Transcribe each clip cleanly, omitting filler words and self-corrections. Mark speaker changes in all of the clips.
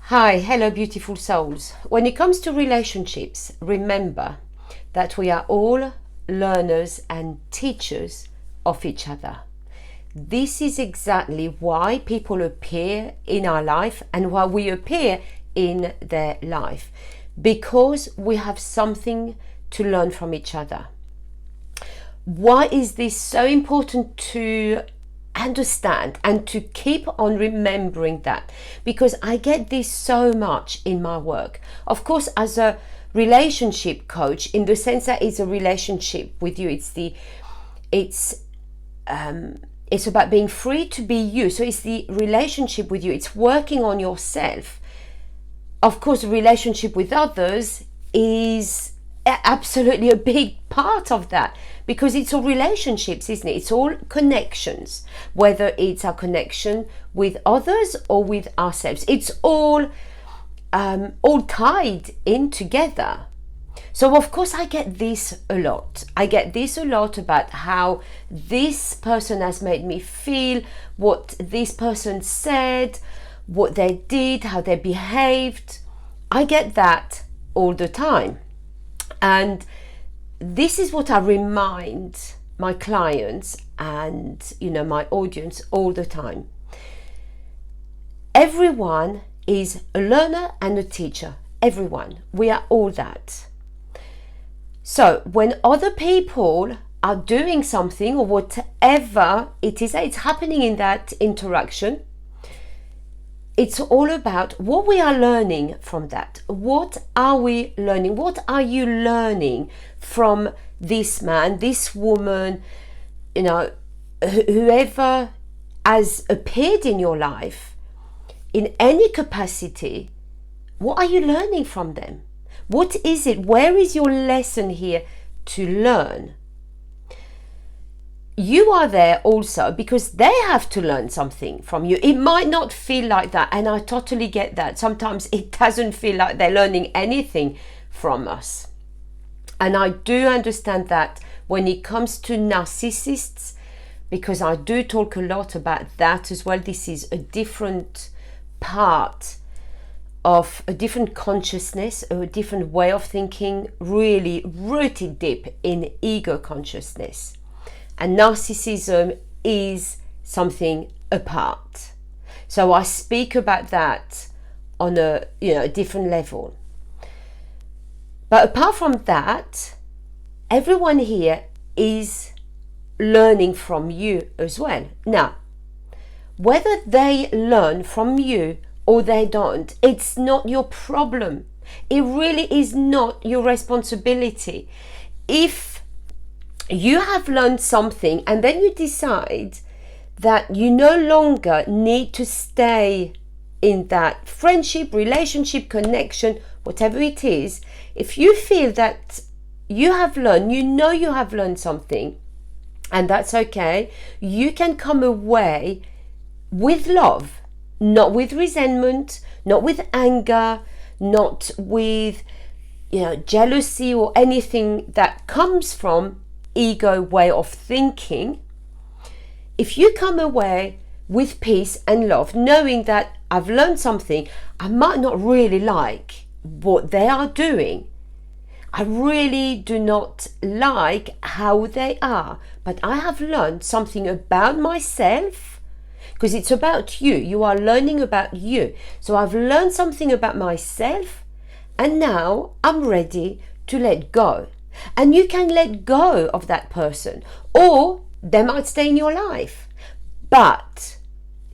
Speaker 1: Hi, hello, beautiful souls. When it comes to relationships, remember that we are all learners and teachers of each other. This is exactly why people appear in our life and why we appear in their life, because we have something to learn from each other. Why is this so important to understand and to keep on remembering that? Because I get this so much in my work, of course, as a relationship coach, in the sense that it's a relationship with you. It's about being free to be you. So it's the relationship with you, it's working on yourself. Of course, the relationship with others is absolutely a big part of that, because it's all relationships, isn't it? It's all connections, whether it's our connection with others or with ourselves. It's all tied in together. So of course I get this a lot. I get this a lot about how this person has made me feel, what this person said, what they did, how they behaved. I get that all the time. And this is what I remind my clients and my audience all the time. Everyone is a learner and a teacher. Everyone. We are all that. So when other people are doing something, or whatever it is that it's happening in that interaction, it's all about what we are learning from that. What are we learning? What are you learning from this man, this woman, whoever has appeared in your life in any capacity? What are you learning from them? What is it? Where is your lesson here to learn? You are there also because they have to learn something from you. It might not feel like that, and I totally get that. Sometimes it doesn't feel like they're learning anything from us. And I do understand that when it comes to narcissists, because I do talk a lot about that as well. This is a different part of a different consciousness, a different way of thinking, really rooted deep in ego consciousness. And narcissism is something apart. So I speak about that on a different level. But apart from that, everyone here is learning from you as well. Now, whether they learn from you or they don't, it's not your problem. It really is not your responsibility. If you have learned something and then you decide that you no longer need to stay in that friendship, relationship, connection, whatever it is, if you feel that you have learned, you have learned something, and that's okay, you can come away with love, not with resentment, not with anger, not with jealousy or anything that comes from ego way of thinking. If you come away with peace and love, knowing that I've learned something, I might not really like what they are doing, I really do not like how they are, but I have learned something about myself, because it's about you are learning about you. So I've learned something about myself, and now I'm ready to let go. And you can let go of that person, or they might stay in your life. But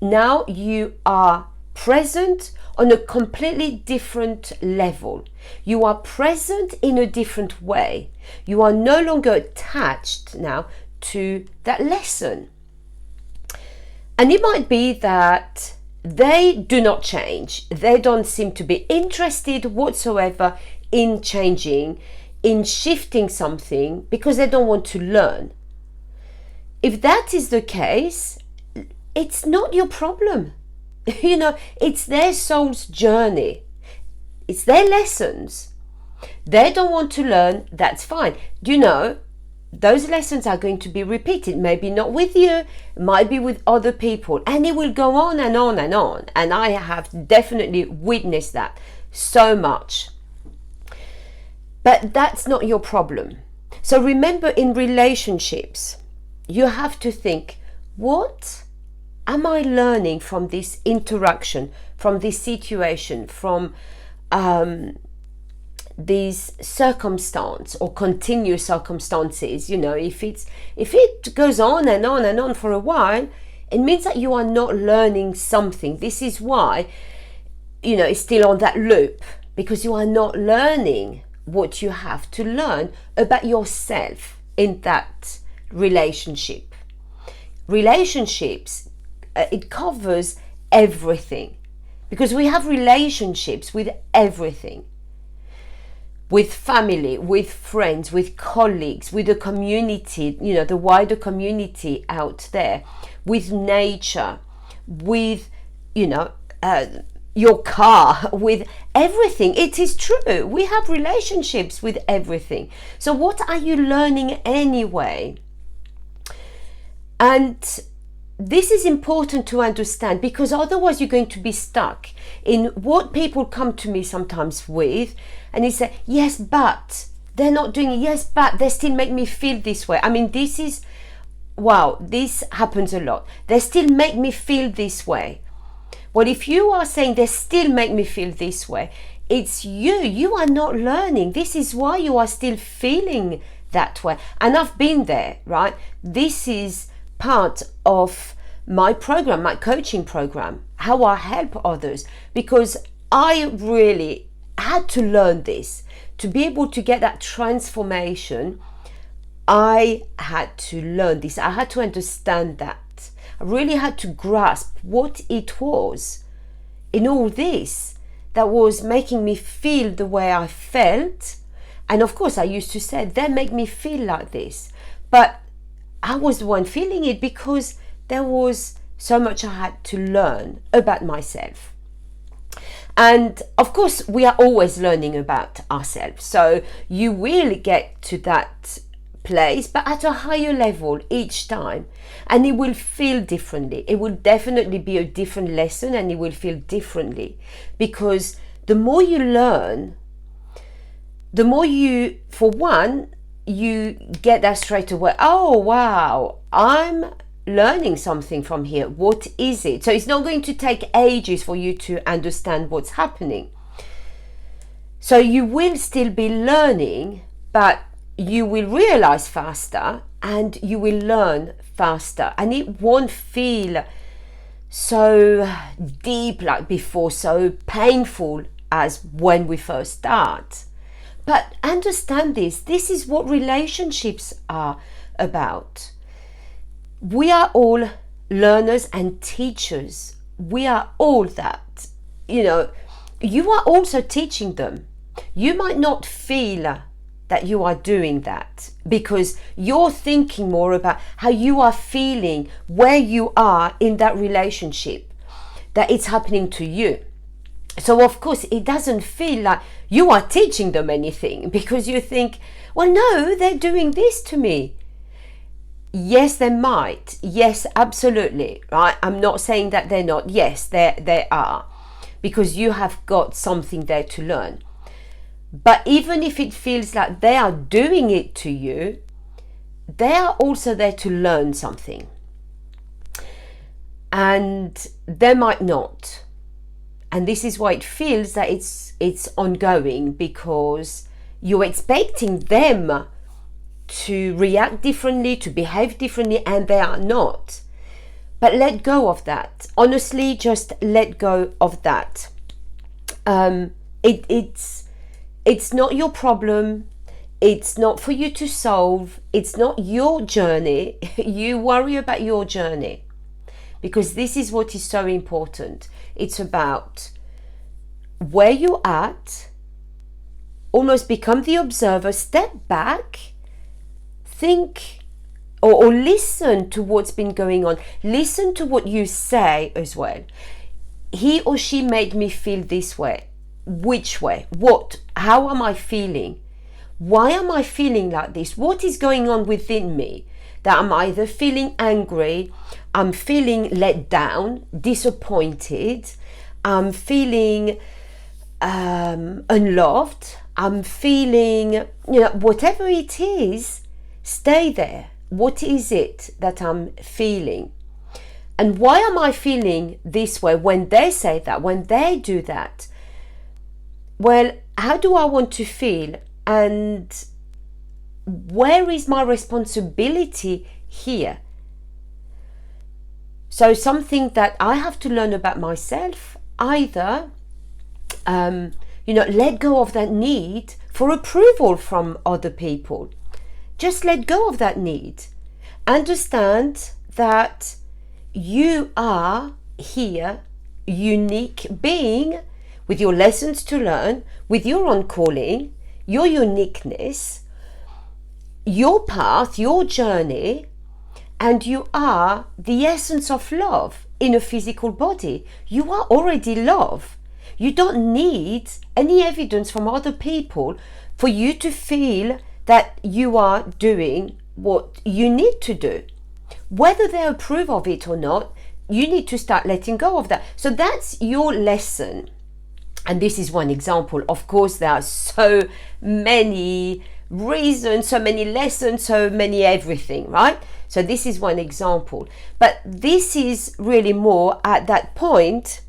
Speaker 1: now you are present on a completely different level. You are present in a different way. You are no longer attached now to that lesson. And it might be that they do not change. They don't seem to be interested whatsoever in changing, in shifting something, because they don't want to learn. If that is the case, it's not your problem. It's their soul's journey. It's their lessons. They don't want to learn, that's fine. those lessons are going to be repeated, maybe not with you, it might be with other people, and it will go on and on and on. And I have definitely witnessed that so much. But that's not your problem. So remember, in relationships, you have to think, what am I learning from this interaction, from this situation, from these circumstance or continuous circumstances? You know, if it goes on and on and on for a while, it means that you are not learning something. This is why, you know, it's still on that loop, because you are not learning what you have to learn about yourself in that relationship. Relationships, it covers everything, because we have relationships with everything. With family, with friends, with colleagues, with the community, you know, the wider community out there, with nature, with, you know, your car, with everything. It is true. We have relationships with everything. So what are you learning anyway? And this is important to understand, because otherwise you're going to be stuck in what people come to me sometimes with, and they say, yes, but they're not doing it. Yes, but they still make me feel this way. I mean, this happens a lot. They still make me feel this way. Well, if you are saying they still make me feel this way, it's you are not learning. This is why you are still feeling that way. And I've been there, right? This is part of my program, my coaching program, how I help others, because I really had to learn this. To be able to get that transformation, I had to learn this. I had to understand that. I really had to grasp what it was in all this that was making me feel the way I felt. And of course, I used to say, they make me feel like this. But I was the one feeling it, because there was so much I had to learn about myself. And of course, we are always learning about ourselves. So you will get to that place, but at a higher level each time. And it will feel differently. It will definitely be a different lesson, and it will feel differently. Because the more you learn, the more you, for one, you get that straight away. Oh, wow, I'm learning something from here. What is it? So it's not going to take ages for you to understand what's happening. So you will still be learning, but you will realize faster, and you will learn faster, and it won't feel so deep like before, so painful as when we first start. But understand this is what relationships are about. We are all learners and teachers. We are all that. You know, you are also teaching them. You might not feel that you are doing that, because you're thinking more about how you are feeling, where you are in that relationship, that it's happening to you. So of course it doesn't feel like you are teaching them anything, because you think, well, no, they're doing this to me. Yes, they might. Yes, absolutely. Right? I'm not saying that they're not. Yes, they are, because you have got something there to learn. But even if it feels like they are doing it to you, they are also there to learn something. And they might not. And this is why it feels that it's ongoing, because you're expecting them to react differently, to behave differently, and they are not. But let go of that. Honestly, just let go of that. It's not your problem. It's not for you to solve. It's not your journey. You worry about your journey, because this is what is so important. It's about where you're at. Almost become the observer. Step back. Think or listen to what's been going on. Listen to what you say as well. He or she made me feel this way. Which way? What? How am I feeling? Why am I feeling like this? What is going on within me? That I'm either feeling angry, I'm feeling let down, disappointed, I'm feeling unloved, I'm feeling, whatever it is, stay there. What is it that I'm feeling? And why am I feeling this way when they say that, when they do that? Well, how do I want to feel? And where is my responsibility here? So something that I have to learn about myself, either, let go of that need for approval from other people. Just let go of that need. Understand that you are here, unique being, with your lessons to learn, with your own calling, your uniqueness, your path, your journey, and you are the essence of love in a physical body. You are already love. You don't need any evidence from other people for you to feel that you are doing what you need to do. Whether they approve of it or not, you need to start letting go of that. So that's your lesson. And this is one example. Of course, there are so many reasons, so many lessons, so many everything, right? So this is one example. But this is really more at that point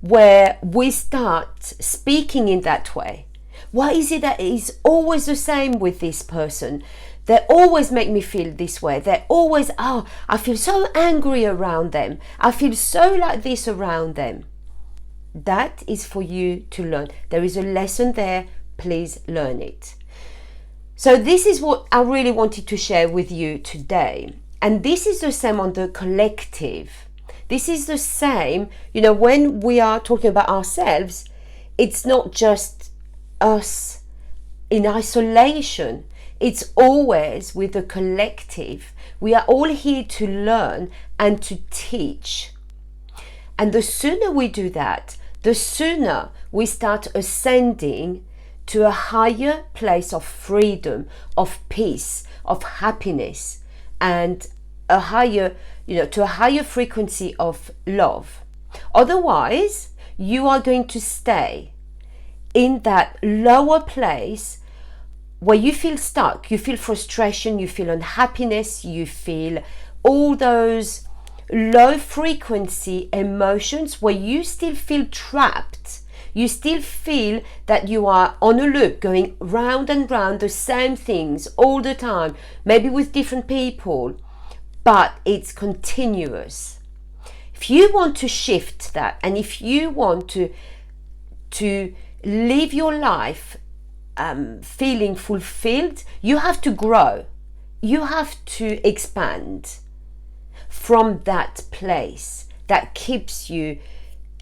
Speaker 1: where we start speaking in that way. Why is it that it's always the same with this person? They always make me feel this way. They always, I feel so angry around them. I feel so like this around them. That is for you to learn. There is a lesson there. Please learn it. So this is what I really wanted to share with you today. And this is the same on the collective. This is the same, when we are talking about ourselves, it's not just us in isolation. It's always with the collective. We are all here to learn and to teach. And the sooner we do that, the sooner we start ascending to a higher place of freedom, of peace, of happiness, and a higher, to a higher frequency of love. Otherwise, you are going to stay in that lower place where you feel stuck, you feel frustration, you feel unhappiness, you feel all those low frequency emotions where you still feel trapped. You still feel that you are on a loop, going round and round the same things all the time, maybe with different people, but it's continuous. If you want to shift that, and if you want to live your life feeling fulfilled, you have to grow. You have to expand from that place that keeps you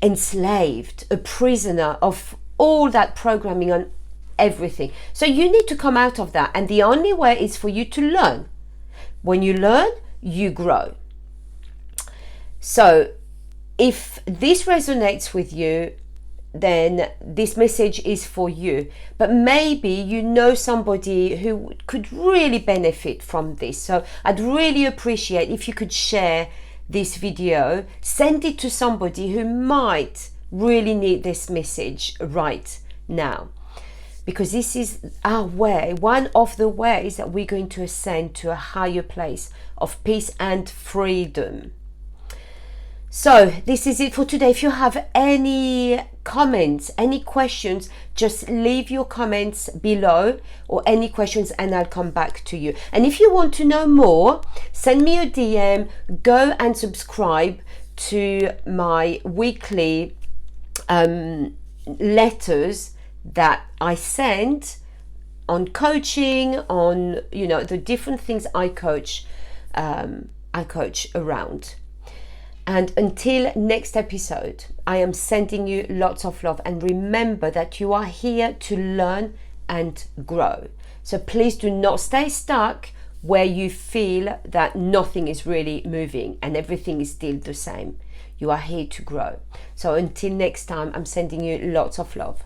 Speaker 1: enslaved, a prisoner of all that programming on everything. So you need to come out of that, and the only way is for you to learn. When you learn, you grow. So if this resonates with you, then this message is for you. But maybe you know somebody who could really benefit from this. So I'd really appreciate if you could share this video, send it to somebody who might really need this message right now. Because this is our way, one of the ways that we're going to ascend to a higher place of peace and freedom. So this is it for today. If you have any comments, any questions, just leave your comments below, or any questions, and I'll come back to you. And if you want to know more, send me a DM, go and subscribe to my weekly letters that I send on coaching, on the different things I coach around. And until next episode, I am sending you lots of love, and remember that you are here to learn and grow. So please do not stay stuck where you feel that nothing is really moving and everything is still the same. You are here to grow. So until next time, I'm sending you lots of love.